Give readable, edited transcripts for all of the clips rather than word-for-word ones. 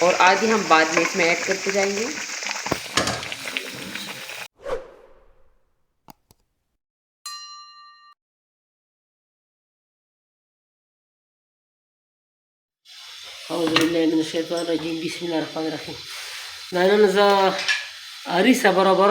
और आधी हम बाद में इसमें ऐड करते जाएंगे। बिस्मिल्लाहिर्रहमानिर्रहीम। नन ज अरिसा बराबर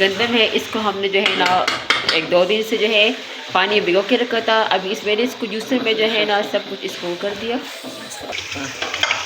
गंदम है, इसको हमने जो है ना 1-2 दिन से जो है पानी भिगो के रखा था. अभी इस मैंने इसको जूसर में जो है ना सब कुछ इसको कर दिया.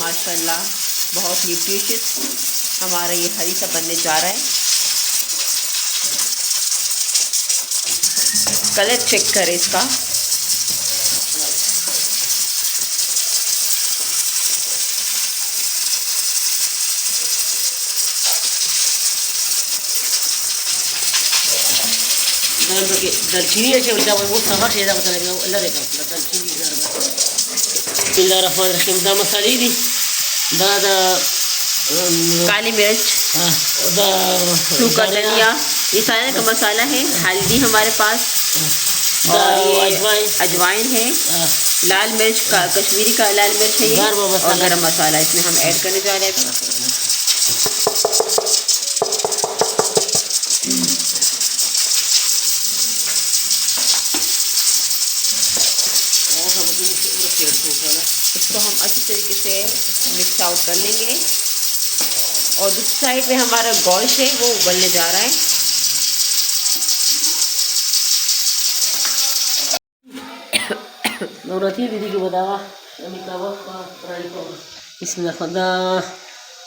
माशाल्लाह बहुत न्यूट्रिशियस हमारा ये हरीसा बनने जा रहा है. कलर चेक करें इसका. दालचीनी अच्छे उल्टा वो समझ शेदा बता लगे अल्लाह रे का दालचीनी ज़रा. बिस्मिल्लाहिर्रहमानिर्रहीम. दा मसाले दी, दा काली मिर्च, सूखा धनिया, ये सारे का मसाला है. हल्दी हमारे पास, और ये अजवाइन है, लाल मिर्च का कश्मीरी का लाल मिर्च है, और गरम मसाला इसमें हम ऐड करने जा रहे हैं. इसको हम अच्छी तरीके से मिक्स आउट कर लेंगे. और दूसरी साइड में हमारा गोश्त है वो उबलने जा रहा है. नवरात्रि दीदी को बतावा इसमें खुदा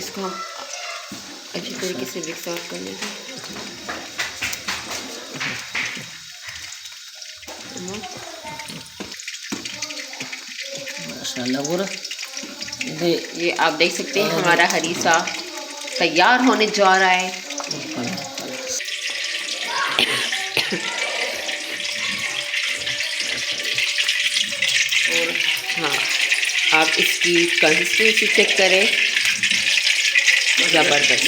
इसको हम अच्छी तरीके से मिक्स आउट कर लेंगे. माशाल्लाह गोरा दे ये आप देख सकते हैं हमारा हरीसा तैयार होने जा रहा है। और हाँ, आप इसकी कंसिस्टेंसी चेक करें, ज़बरदस्त।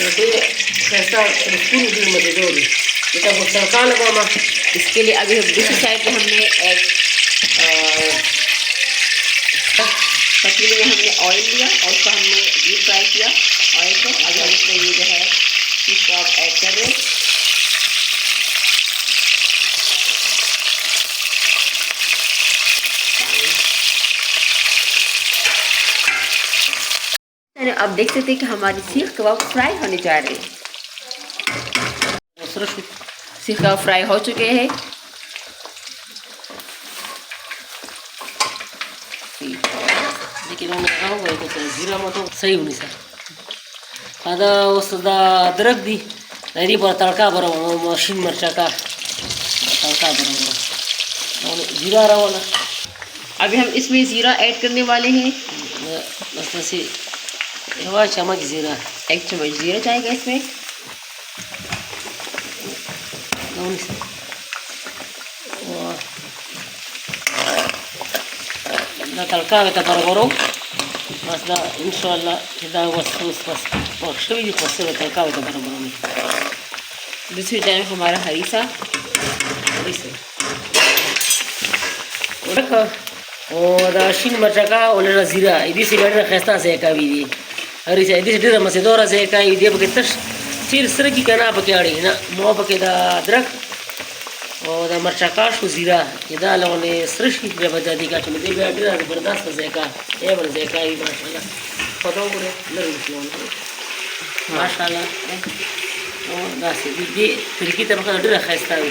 इसके लिए अभी दूसरी साइड पे हमने एक पतीले में हमने ऑयल लिया और उसको हमने डीप फ्राई किया ऑयल को। अभी हम इसमें ये जो है इसको आप ऐड कर रहे हैं। अब देख सकते हैं कि हमारी सीख कबाब फ्राई होने जा रहे हैं। सीख कबाब फ्राई हो चुके हैं। जीरा मत सही होनी सर अदा अदरक दी नरी पर तड़का बराबर मशीन मिर्चा का तड़का बराबर जीरा रहा वाला। अभी हम इसमें ज़ीरा ऐड करने वाले हैं। बस ऐसे 1 चम्मच जीरा, 1 चम्मच ज़ीरा जाएगा इसमें। तड़का में बराबर बस इंशाल्लाह बस शवी तड़का में बराबर में। दूसरी टाइम हमारा हरीसा और शीन मिर्चा का और ज़ीरा इदी से बैठना खस्ता से का भी दी हरीसा इदी से डर मसेदोरा से का इदी बके तश सिर सर की कहना बके आड़ी ना मो बके दा अदरक और दा मिर्चा का शु ज़ीरा इदा लोने सरश की बजा दी का चले दे बैठना जबरदस्त से का ये बन से का ही माशाल्लाह पता हो रे माशाल्लाह और दास दी तरीके तबका डर खस्ता है।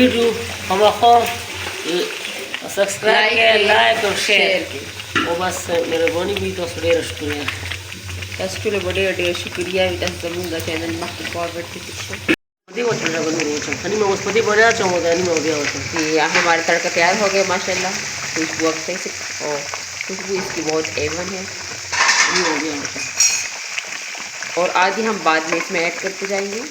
वीडियो हम सब्सक्राइब लाइक और शेयर और बस मेहरबानी भी तो ढेर शुक्रिया तस्कुले बड़े ढेर शुक्रिया विदा जमूंगा चैनल में फॉरवर्ड की पीछे देखो चला बन रही है खाली मैं उसपति बना चाहूँगा नहीं मैं दिया होता ये हमारा तड़का तैयार हो गया माशाल्लाह। खुशबू अच्छे से और खुशबू इसकी बहुत एवन है। नहीं हो गया होता और आगे हम बाद में इसमें ऐड करते जाएंगे।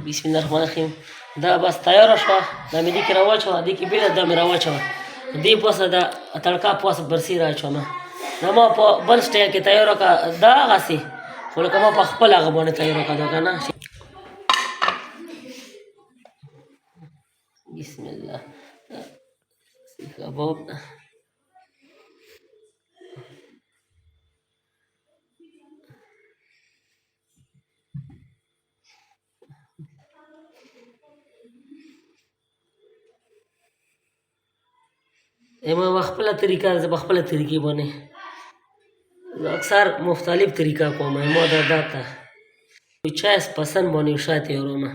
बिस्मिल्लाहिर्रहमानिर्रहीम दा बस तैयार शवा दा मेरी की रवा छवा दी की बिला दा मेरा रवा छवा दी पस दा तड़का पस बरसी रहा छवा नमा प बल स्टे के तैयार का दा गासी बोले कमा प खपल आगे बने तैयार का दा ना बिस्मिल्लाह सीखा बहुत एमा बखपला तरीका से बखपला तरीके बने अक्सर मुख्तलिफ तरीका को मैं मदद दाता चॉइस पसंद बने शायद और में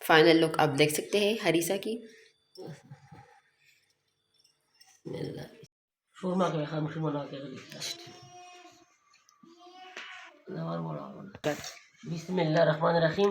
फाइनल लुक आप देख सकते हैं हरीसा की। शोरमा के खामोश बना के बिस्मिल्लाह रहमान रहीम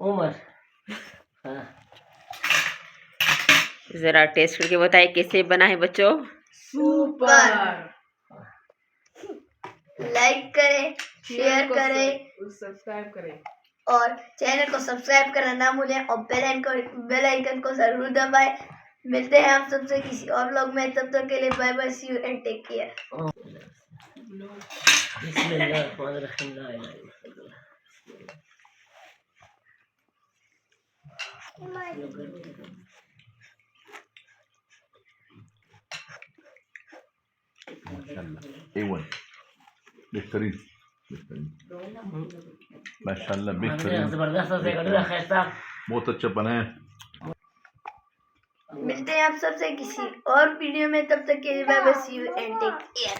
उमर हाँ जरा टेस्ट करके बताए कैसे बना है बच्चों। सुपर। लाइक करें, शेयर करें, सब्सक्राइब करें और चैनल को सब्सक्राइब करना ना भूलें और बेल आइकन को जरूर दबाएं। मिलते हैं हम सबसे किसी और व्लॉग में, तब तक के लिए bye bye, see you and take care. बिस्मिल्लाहिर्रहमानिर्रहीम। ला इलाहा इल्लल्लाह। माशाल्लाह A1 बेहतरीन माशाल्लाह बेहतरीन जबरदस्त से गड़ा खैसा। बहुत अच्छा बना है। मिलते हैं आप सबसे किसी और वीडियो में, तब तक के लिए bye bye, see you and take care.